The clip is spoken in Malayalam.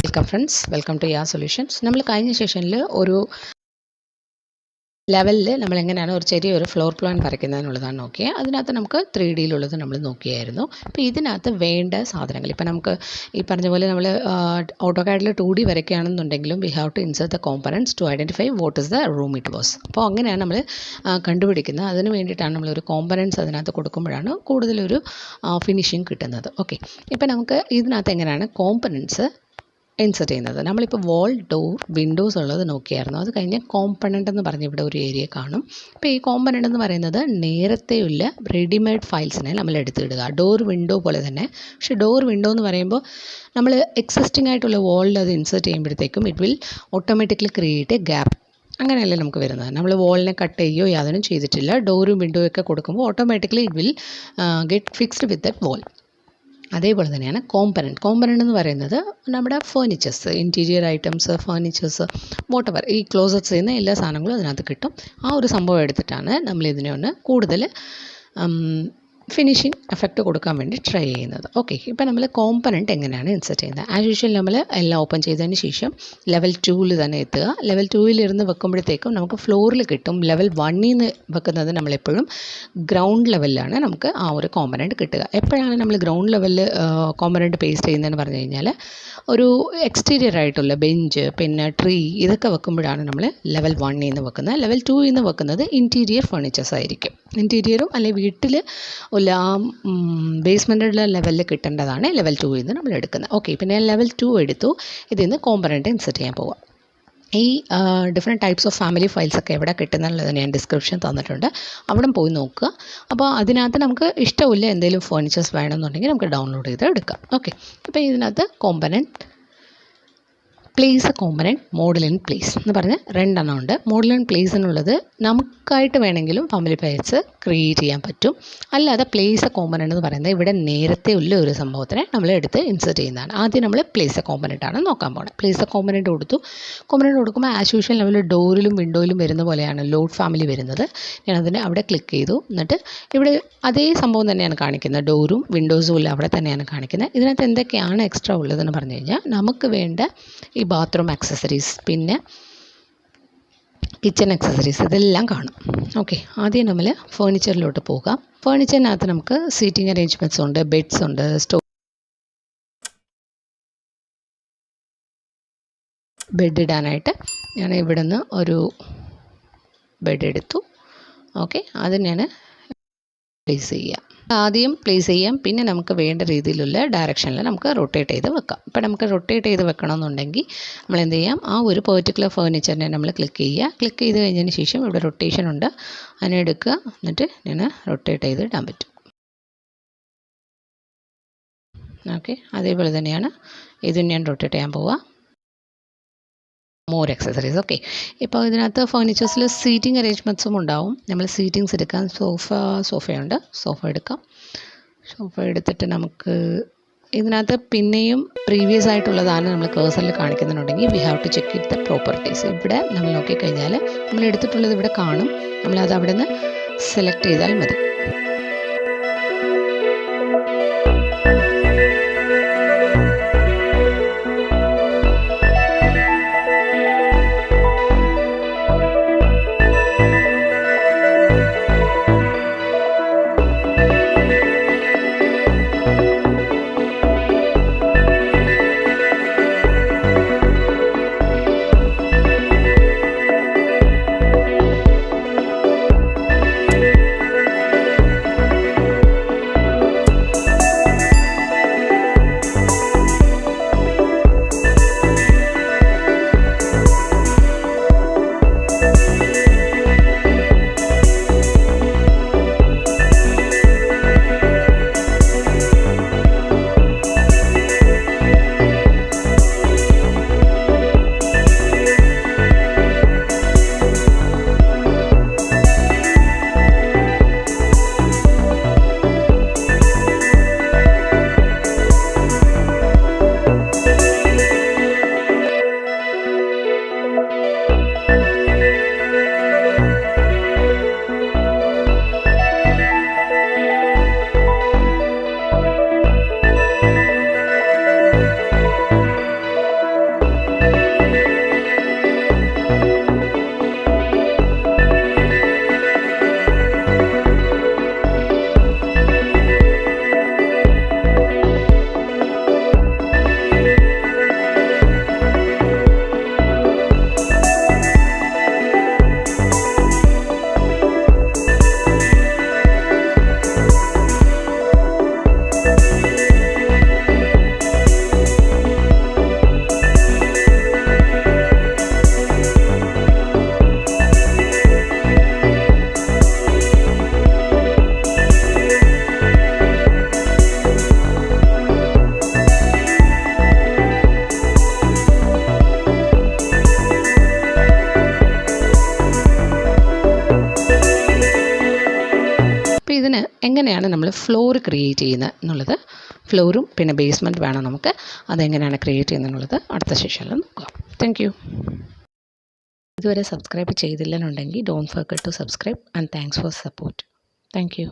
Welcome friends, welcome to your solutions. നമ്മൾ കഴിഞ്ഞ സെഷനിൽ ഒരു ലെവലിൽ നമ്മൾ എങ്ങനെയാണ് ഒരു ചെറിയൊരു ഫ്ലോർ പ്ലാൻ വരയ്ക്കുന്നതിനുള്ളതാണ് നോക്കിയത്. അതിനകത്ത് നമുക്ക് 3Dയിലുള്ളത് നമ്മൾ നോക്കിയായിരുന്നു. അപ്പോൾ ഇതിനകത്ത് വേണ്ട സാധനങ്ങൾ ഇപ്പോൾ നമുക്ക് ഈ പറഞ്ഞ പോലെ നമ്മൾ ഓട്ടോകാഡിൽ 2D വരയ്ക്കുകയാണെന്നുണ്ടെങ്കിലും we have to insert the components to identify what is the room it was. അപ്പോൾ അങ്ങനെയാണ് നമ്മൾ കണ്ടുപിടിക്കുന്നത്. അതിന് വേണ്ടിയിട്ടാണ് നമ്മളൊരു കോമ്പണൻറ്റ്സ് അതിനകത്ത് കൊടുക്കുമ്പോഴാണ് കൂടുതലൊരു ഫിനിഷിങ് കിട്ടുന്നത്. ഓക്കെ, ഇപ്പോൾ നമുക്ക് ഇതിനകത്ത് എങ്ങനെയാണ് കോമ്പണൻറ്റ്സ് ഇൻസെർട്ട് ചെയ്യുന്നത്. നമ്മളിപ്പോൾ വാൾ, ഡോർ, വിൻഡോസ് ഉള്ളത് നോക്കിയായിരുന്നു. അത് കഴിഞ്ഞ് കോമ്പണൻ്റ് എന്ന് പറഞ്ഞ് ഇവിടെ ഒരു ഏരിയ കാണും. അപ്പോൾ ഈ കോമ്പണൻ്റ് എന്ന് പറയുന്നത് നേരത്തെയുള്ള റെഡിമെയ്ഡ് ഫയൽസിനെ നമ്മൾ എടുത്തിടുക. ഡോർ, വിൻഡോ പോലെ തന്നെ. പക്ഷേ ഡോർ, വിൻഡോ എന്ന് പറയുമ്പോൾ നമ്മൾ എക്സിസ്റ്റിംഗ് ആയിട്ടുള്ള വാളിൽ അത് ഇൻസെർട്ട് ചെയ്യുമ്പോഴത്തേക്കും it will automatically create A gap. അങ്ങനെയല്ലേ നമുക്ക് വരുന്നത്. നമ്മൾ വാളിനെ കട്ട് ചെയ്യുകയോ യാതൊന്നും ചെയ്തിട്ടില്ല. ഡോറും വിൻഡോയും ഒക്കെ കൊടുക്കുമ്പോൾ automatically it will get fixed with that wall. അതേപോലെ തന്നെയാണ് കോമ്പണൻ്റ് എന്ന് പറയുന്നത് നമ്മുടെ furnitures, interior items, furnitures, whatever, ഈ ക്ലോസറ്റ്സ് ചെയ്യുന്ന എല്ലാ സാധനങ്ങളും അതിനകത്ത് കിട്ടും. ആ ഒരു സംഭവം എടുത്തിട്ടാണ് നമ്മളിതിനെ ഒന്ന് കൂടുതൽ ഫിനിഷിംഗ് എഫക്റ്റ് കൊടുക്കാൻ വേണ്ടി ട്രൈ ചെയ്യുന്നത്. ഓക്കെ, ഇപ്പോൾ നമ്മൾ കോമ്പണൻ്റ് എങ്ങനെയാണ് ഇൻസെർട്ട് ചെയ്യുന്നത്. ആസ് യൂഷ്വൽ നമ്മൾ എല്ലാം ഓപ്പൺ ചെയ്തതിന് ശേഷം ലെവൽ 2ൽ തന്നെ എത്തുക. ലെവൽ 2ൽ ഇരുന്ന് വെക്കുമ്പോഴത്തേക്കും നമുക്ക് ഫ്ലോറിൽ കിട്ടും. ലെവൽ 1ൽ നിന്ന് വെക്കുന്നത് നമ്മളെപ്പോഴും ഗ്രൗണ്ട് ലെവലിലാണ് നമുക്ക് ആ ഒരു കോമ്പണൻ്റ് കിട്ടുക. എപ്പോഴാണ് നമ്മൾ ഗ്രൗണ്ട് ലെവലിൽ കോമ്പണൻ്റ് പേസ്റ്റ് ചെയ്യുന്നതെന്ന് പറഞ്ഞു കഴിഞ്ഞാൽ ഒരു എക്സ്റ്റീരിയർ ആയിട്ടുള്ള ബെഞ്ച്, പിന്നെ ട്രീ, ഇതൊക്കെ വെക്കുമ്പോഴാണ് നമ്മൾ ലെവൽ 1ൽ നിന്ന് വെക്കുന്നത്. ലെവൽ 2ൽ നിന്ന് വെക്കുന്നത് ഇൻറ്റീരിയർ ഫേർണിച്ചേഴ്സ് ആയിരിക്കും. ഇൻറ്റീരിയറും അല്ലെങ്കിൽ വീട്ടിൽ ആ ബേസ്മെൻറ്റുള്ള ലെവലിൽ കിട്ടേണ്ടതാണ് ലെവൽ 2ൽ നിന്ന് നമ്മൾ എടുക്കുന്നത്. ഓക്കെ, പിന്നെ ലെവൽ 2 എടുത്തു. ഇതിൽ നിന്ന് കോമ്പണൻ്റ് ഇൻസെർട്ട് ചെയ്യാൻ പോവാം. ഈ ഡിഫറെൻറ്റ് ടൈപ്സ് ഓഫ് ഫാമിലി ഫയൽസൊക്കെ എവിടെ കിട്ടുന്നുള്ളത് ഞാൻ ഡിസ്ക്രിപ്ഷൻ തന്നിട്ടുണ്ട്. അവിടെ പോയി നോക്കുക. അപ്പോൾ അതിനകത്ത് നമുക്ക് ഇഷ്ടമില്ല എന്തെങ്കിലും ഫേർണിച്ചേഴ്സ് വേണമെന്നുണ്ടെങ്കിൽ നമുക്ക് ഡൗൺലോഡ് ചെയ്ത് എടുക്കാം. ഓക്കെ, ഇപ്പോൾ ഇതിനകത്ത് component place A component, model in place എന്ന് പറഞ്ഞ് 2 എണ്ണം ഉണ്ട്. മോഡൽ ഇൻ പ്ലേസ് എന്നുള്ളത് നമുക്കായിട്ട് വേണമെങ്കിലും ഫാമിലി ഫയൽസ് ക്രിയേറ്റ് ചെയ്യാൻ പറ്റും. അല്ലാതെ പ്ലേസ് എ കോമ്പണൻ്റ് എന്ന് പറയുന്നത് ഇവിടെ നേരത്തെ ഉള്ള ഒരു സംഭവത്തിനെ നമ്മൾ എടുത്ത് ഇൻസെർട്ട് ചെയ്യുന്നതാണ്. ആദ്യം നമ്മൾ പ്ലേസ് എ കോമ്പണൻ്റ് ആണ് നോക്കാൻ പോകുന്നത്. പ്ലേസ് എ കോമ്പണൻ്റ് കൊടുത്തു. കോമ്പണൻ്റ് കൊടുക്കുമ്പോൾ ആസ് യൂഷ്വൽ നമ്മൾ ഡോറിലും വിൻഡോയിലും വരുന്ന പോലെയാണ് ലോഡ് ഫാമിലി വരുന്നത്. ഞാനതിനെ അവിടെ ക്ലിക്ക് ചെയ്തു. എന്നിട്ട് ഇവിടെ അതേ സംഭവം തന്നെയാണ് കാണിക്കുന്നത്. ഡോറും വിൻഡോസും എല്ലാം അവിടെ തന്നെയാണ് കാണിക്കുന്നത്. ഇതിനകത്ത് എന്തൊക്കെയാണ് എക്സ്ട്രാ ഉള്ളതെന്ന് പറഞ്ഞു കഴിഞ്ഞാൽ നമുക്ക് വേണ്ട ഈ ബാത്റൂം ആക്സസറീസ്, പിന്നെ കിച്ചൺ ആക്സസറീസ്, ഇതെല്ലാം കാണും. ഓക്കെ, ആദ്യം നമ്മൾ ഫേർണിച്ചറിലോട്ട് പോകാം. ഫേർണിച്ചറിനകത്ത് നമുക്ക് സീറ്റിംഗ് അറേഞ്ച്മെൻറ്റ്സ് ഉണ്ട്, ബെഡ്സ് ഉണ്ട്, ബെഡ് ഇടാനായിട്ട് ഞാൻ ഇവിടെ നിന്ന് ഒരു ബെഡ് എടുത്തു. ഓക്കെ, അത് ഞാൻ പ്ലേസ് ചെയ്യാം. ആദ്യം പ്ലേസ് ചെയ്യാം. പിന്നെ നമുക്ക് വേണ്ട രീതിയിലുള്ള ഡയറക്ഷനിൽ നമുക്ക് റൊട്ടേറ്റ് ചെയ്ത് വെക്കാം. ഇപ്പോൾ നമുക്ക് റൊട്ടേറ്റ് ചെയ്ത് വെക്കണമെന്നുണ്ടെങ്കിൽ നമ്മൾ എന്ത് ചെയ്യാം, ആ ഒരു പെർട്ടിക്കുലർ ഫേർണിച്ചറിനെ നമ്മൾ ക്ലിക്ക് ചെയ്യുക. ക്ലിക്ക് ചെയ്ത് കഴിഞ്ഞതിന് ശേഷം ഇവിടെ റൊട്ടേഷൻ ഉണ്ട്, അതിനെ എടുക്കുക. എന്നിട്ട് ഞാൻ റൊട്ടേറ്റ് ചെയ്ത് ഇടാൻ പറ്റും. ഓക്കെ, അതേപോലെ തന്നെയാണ് ഇതും ഞാൻ റൊട്ടേറ്റ് ചെയ്യാൻ പോവുക. More accessories. ഓക്കെ, ഇപ്പോൾ ഇതിനകത്ത് ഫേർണിച്ചേഴ്സിൽ സീറ്റിംഗ് അറേഞ്ച്മെൻറ്റ്സും ഉണ്ടാവും. നമ്മൾ സീറ്റിങ്സ് എടുക്കാൻ സോഫയുണ്ട്, സോഫ എടുക്കാം. സോഫ എടുത്തിട്ട് നമുക്ക് ഇതിനകത്ത് പിന്നെയും പ്രീവിയസ് ആയിട്ടുള്ളതാണ് നമ്മൾ കേഴ്സറിൽ കാണിക്കുന്നുണ്ടെങ്കിൽ we have to check it the properties. ഇവിടെ നമ്മൾ നോക്കിക്കഴിഞ്ഞാൽ നമ്മൾ എടുത്തിട്ടുള്ളത് ഇവിടെ കാണും. നമ്മളത് അവിടെ നിന്ന് സെലക്ട് ചെയ്താൽ മതി. എങ്ങനെയാണ് നമ്മൾ ഫ്ലോർ ക്രിയേറ്റ് ചെയ്യുന്നത് എന്നുള്ളത്, ഫ്ലോറും പിന്നെ ബേസ്മെൻറ്റ് വേണം നമുക്ക്, അതെങ്ങനെയാണ് ക്രിയേറ്റ് ചെയ്യുന്നത് എന്നുള്ളത് അടുത്ത സെഷനിൽ നോക്കാം. Thank you. ഇതുവരെ സബ്സ്ക്രൈബ് ചെയ്തില്ലെന്നുണ്ടെങ്കിൽ don't forget to subscribe and thanks for support. Thank U.